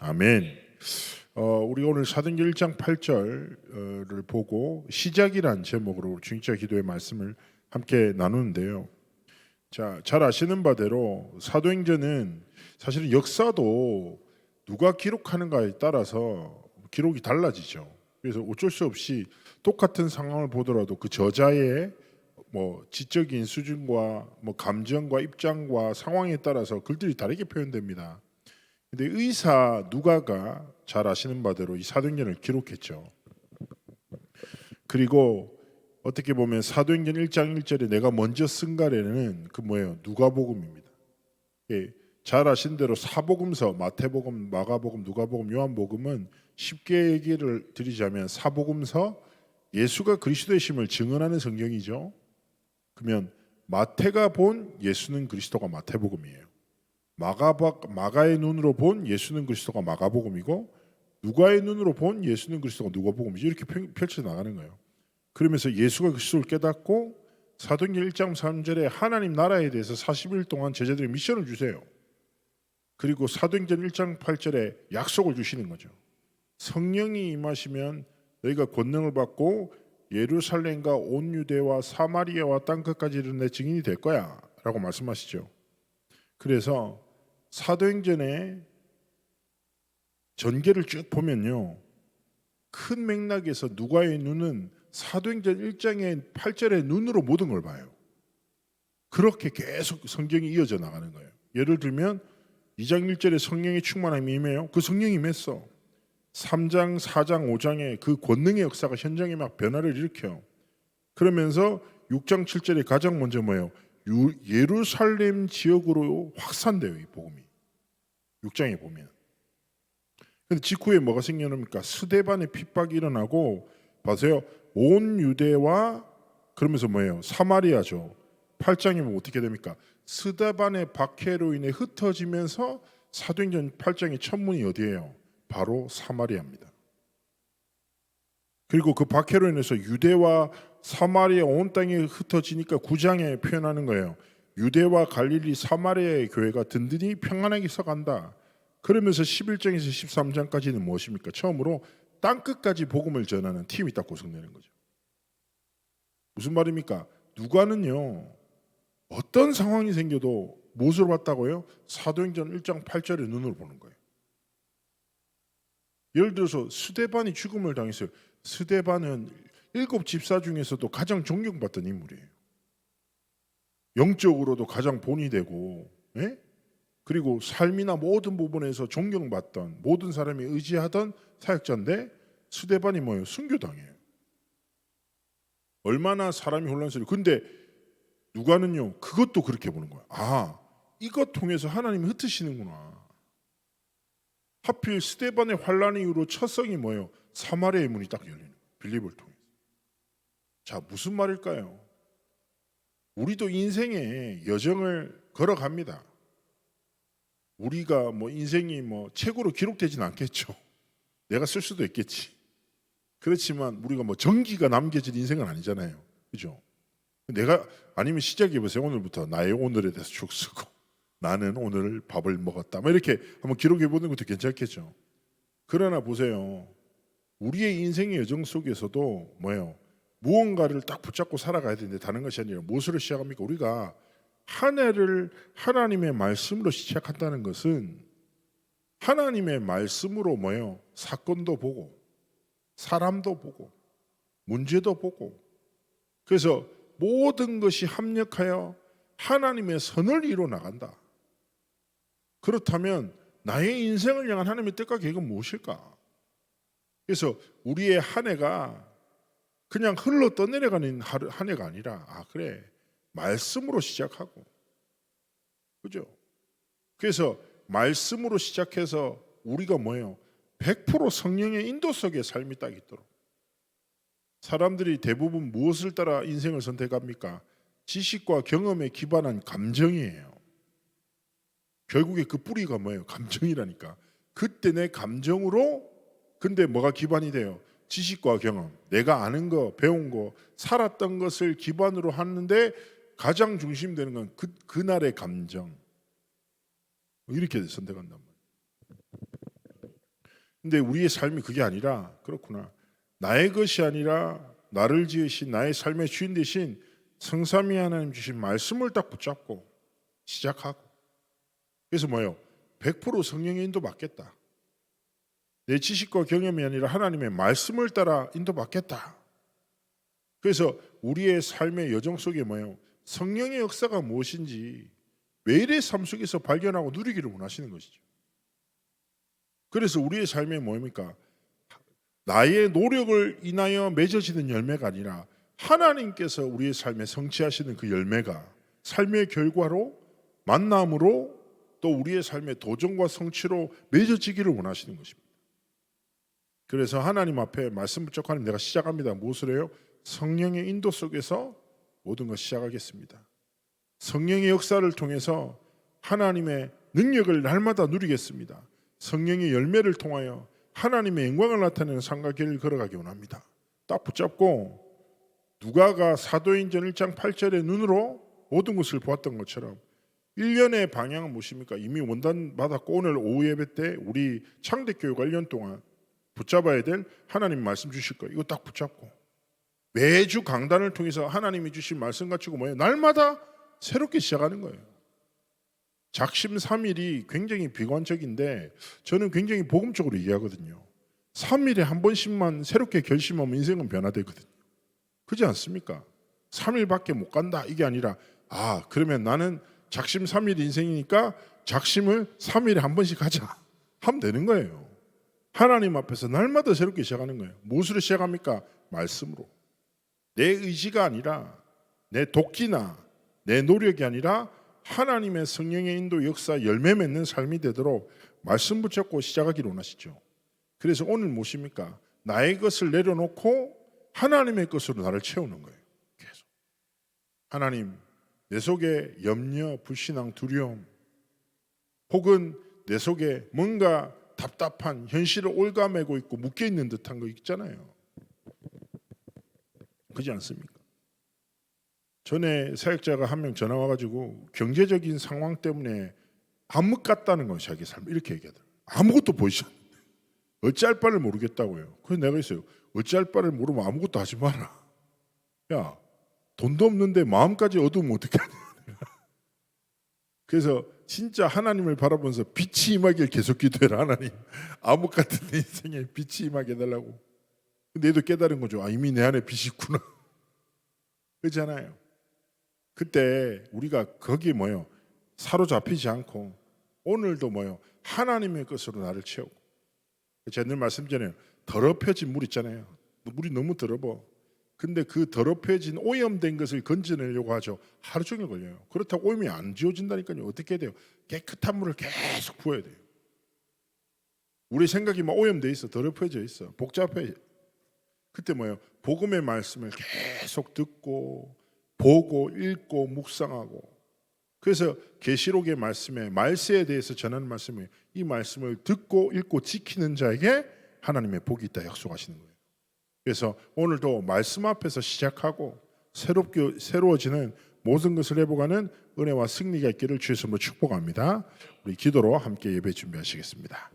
아멘. 우리가 오늘 사도행전 1장 8절을 보고 시작이란 제목으로 중직자 기도의 말씀을 함께 나누는데요. 자, 잘 아시는 바대로 사도행전은 사실은 역사도 누가 기록하는가에 따라서 기록이 달라지죠. 그래서 어쩔 수 없이 똑같은 상황을 보더라도 그 저자의 지적인 수준과 감정과 입장과 상황에 따라서 글들이 다르게 표현됩니다. 근데 의사 누가가 잘 아시는 바대로 이 사도행전을 기록했죠. 그리고 어떻게 보면 사도행전 1장 1절에 내가 먼저 쓴 가래는 누가복음입니다. 예, 잘 아신 대로 사복음서 마태복음, 마가복음, 누가복음, 요한복음은 쉽게 얘기를 드리자면 사복음서 예수가 그리스도의 심을 증언하는 성경이죠. 그러면 마태가 본 예수는 그리스도가 마태복음이에요. 마가의 눈으로 본 예수는 그리스도가 마가복음이고 누가의 눈으로 본 예수는 그리스도가 누가복음이죠. 이렇게 펼쳐 나가는 거예요. 그러면서 예수가 그리스도를 깨닫고 사도행전 1장 3절에 하나님 나라에 대해서 40일 동안 제자들에게 미션을 주세요. 그리고 사도행전 1장 8절에 약속을 주시는 거죠. 성령이 임하시면 너희가 권능을 받고 예루살렘과 온 유대와 사마리아와 땅끝까지 이르는 내 증인이 될 거야 라고 말씀하시죠. 그래서 사도행전의 전개를 쭉 보면요, 큰 맥락에서 누가의 눈은 사도행전 1장의 8절의 눈으로 모든 걸 봐요. 그렇게 계속 성경이 이어져 나가는 거예요. 예를 들면 2장 1절에 성령의 충만함이 임해요. 그 성령이 임했어. 3장, 4장, 5장에 그 권능의 역사가 현장에 막 변화를 일으켜. 그러면서 6장 7절에 가장 먼저 예루살렘 지역으로 확산돼요, 이 복음이. 6장에 보면. 근데 직후에 뭐가 생겨납니까? 스데반의 핍박이 일어나고, 봐세요. 온 유대와 그러면서 사마리아죠. 8장에 보면 어떻게 됩니까? 스데반의 박해로 인해 흩어지면서 사도행전 8장의 첫 문이 어디예요? 바로 사마리아입니다. 그리고 그 박해로 인해서 유대와 사마리아 온 땅이 흩어지니까 9장에 표현하는 거예요. 유대와 갈릴리 사마리아의 교회가 든든히 평안하게 서간다. 그러면서 11장에서 13장까지는 무엇입니까? 처음으로 땅끝까지 복음을 전하는 팀이 딱 구성되는 거죠. 무슨 말입니까? 누가는요, 어떤 상황이 생겨도 무엇으로 봤다고요? 사도행전 1장 8절의 눈으로 보는 거예요. 예를 들어서 스데반이 죽음을 당했어요. 스데반은 7 집사 중에서도 가장 존경받던 인물이에요. 영적으로도 가장 본이 되고, 그리고 삶이나 모든 부분에서 존경받던, 모든 사람이 의지하던 사역자인데 스데반이 순교당해요. 얼마나 사람이 혼란스러워요. 근데 누가는요, 그것도 그렇게 보는 거예요. 아, 이것 통해서 하나님이 흩으시는구나. 하필 스데반의 환란 이후로 첫 성이 사마리아의 문이 딱 열리는 거예요. 빌립을 통해서. 자, 무슨 말일까요? 우리도 인생의 여정을 걸어갑니다. 우리가 인생이 책으로 기록되진 않겠죠. 내가 쓸 수도 있겠지. 그렇지만 우리가 전기가 남겨진 인생은 아니잖아요. 그죠? 내가 아니면 시작해 보세요. 오늘부터 나의 오늘에 대해서 쭉 쓰고 나는 오늘 밥을 먹었다. 이렇게 한번 기록해 보는 것도 괜찮겠죠. 그러나 보세요. 우리의 인생의 여정 속에서도 무언가를 딱 붙잡고 살아가야 되는데 다른 것이 아니라 무엇으로 시작합니까? 우리가 한 해를 하나님의 말씀으로 시작한다는 것은 하나님의 말씀으로 사건도 보고 사람도 보고 문제도 보고 그래서 모든 것이 합력하여 하나님의 선을 이루어 나간다. 그렇다면 나의 인생을 향한 하나님의 뜻과 계획은 무엇일까? 그래서 우리의 한 해가 그냥 흘러 떠내려가는 한 해가 아니라 그래, 말씀으로 시작하고, 그죠? 그래서 말씀으로 시작해서 우리가 100% 성령의 인도 속에 삶이 딱 있도록. 사람들이 대부분 무엇을 따라 인생을 선택합니까? 지식과 경험에 기반한 감정이에요. 결국에 그 뿌리가 감정이라니까. 그때 내 감정으로, 근데 뭐가 기반이 돼요? 지식과 경험, 내가 아는 거, 배운 거, 살았던 것을 기반으로 하는데 가장 중심되는 건 그날의 감정. 이렇게 선택한단 말이에요. 근데 우리의 삶이 그게 아니라 그렇구나. 나의 것이 아니라 나를 지으신 나의 삶의 주인 되신 성삼위 하나님 주신 말씀을 딱 붙잡고 시작하고, 그래서 뭐예요? 100% 성령의 인도 받겠다. 내 지식과 경험이 아니라 하나님의 말씀을 따라 인도 받겠다. 그래서 우리의 삶의 여정 속에 뭐예요? 성령의 역사가 무엇인지 매일의 삶 속에서 발견하고 누리기를 원하시는 것이죠. 그래서 우리의 삶에 뭡니까? 나의 노력을 인하여 맺어지는 열매가 아니라 하나님께서 우리의 삶에 성취하시는 그 열매가 삶의 결과로, 만남으로, 또 우리의 삶의 도전과 성취로 맺어지기를 원하시는 것입니다. 그래서 하나님 앞에 말씀 붙잡고 하나님 내가 시작합니다. 무엇을 해요? 성령의 인도 속에서 모든 것 시작하겠습니다. 성령의 역사를 통해서 하나님의 능력을 날마다 누리겠습니다. 성령의 열매를 통하여 하나님의 영광을 나타내는 삶과 길을 걸어가기 원합니다. 딱 붙잡고 누가가 사도행전 1장 8절의 눈으로 모든 것을 보았던 것처럼 1년의 방향은 무엇입니까? 이미 원단 받았고 오늘 오후 예배 때 우리 창대교회가 1년 동안 붙잡아야 될 하나님 말씀 주실 거예요. 이거 딱 붙잡고 매주 강단을 통해서 하나님이 주신 말씀 가지고 뭐예요? 날마다 새롭게 시작하는 거예요. 작심 3일이 굉장히 비관적인데 저는 굉장히 복음적으로 이해하거든요. 3일에 한 번씩만 새롭게 결심하면 인생은 변화되거든요. 그렇지 않습니까? 3일밖에 못 간다 이게 아니라 그러면 나는 작심 3일 인생이니까 작심을 3일에 한 번씩 하자 하면 되는 거예요. 하나님 앞에서 날마다 새롭게 시작하는 거예요. 무엇으로 시작합니까? 말씀으로. 내 의지가 아니라 내 도끼나 내 노력이 아니라 하나님의 성령의 인도 역사 열매 맺는 삶이 되도록 말씀 붙잡고 시작하기를 원하시죠. 그래서 오늘 무엇입니까? 나의 것을 내려놓고 하나님의 것으로 나를 채우는 거예요. 계속 하나님, 내 속에 염려, 불신앙, 두려움 혹은 내 속에 뭔가 답답한 현실을 올가매고 있고 묶여있는 듯한 거 있잖아요. 그렇지 않습니까? 전에 사역자가 한 명 전화 와가지고 경제적인 상황 때문에 암흑 같다는 건 자기 삶 이렇게 얘기하더라고요. 아무것도 보이지 않는데 어찌할 바를 모르겠다고요. 그래서 내가 있어요. 어찌할 바를 모르면 아무것도 하지 마라. 야, 돈도 없는데 마음까지 어두우면 어떻게 하냐. 그래서 진짜 하나님을 바라보면서 빛이 임하길 계속 기도해라. 하나님, 암흑 같은 내 인생에 빛이 임하게 해달라고. 근데 얘도 깨달은 거죠. 이미 내 안에 빛이 있구나. 그렇잖아요. 그때 우리가 거기에 뭐요? 사로잡히지 않고 오늘도 뭐요? 하나님의 것으로 나를 채우고. 제가 늘 말씀드려요. 더럽혀진 물 있잖아요. 물이 너무 더러워. 근데 그 더럽혀진 오염된 것을 건져내려고 하죠. 하루 종일 걸려요. 그렇다고 오염이 안 지워진다니까요. 어떻게 해야 돼요? 깨끗한 물을 계속 부어야 돼요. 우리 생각이 막 오염돼 있어. 더럽혀져 있어. 복잡해. 그때 뭐예요? 복음의 말씀을 계속 듣고 보고 읽고 묵상하고. 그래서 계시록의 말씀에 말세에 대해서 전하는 말씀이 이 말씀을 듣고 읽고 지키는 자에게 하나님의 복이 있다 약속하시는 거예요. 그래서 오늘도 말씀 앞에서 시작하고 새로워지는 모든 것을 회복하는 은혜와 승리가 있기를 주의 이름으로 축복합니다. 우리 기도로 함께 예배 준비하시겠습니다.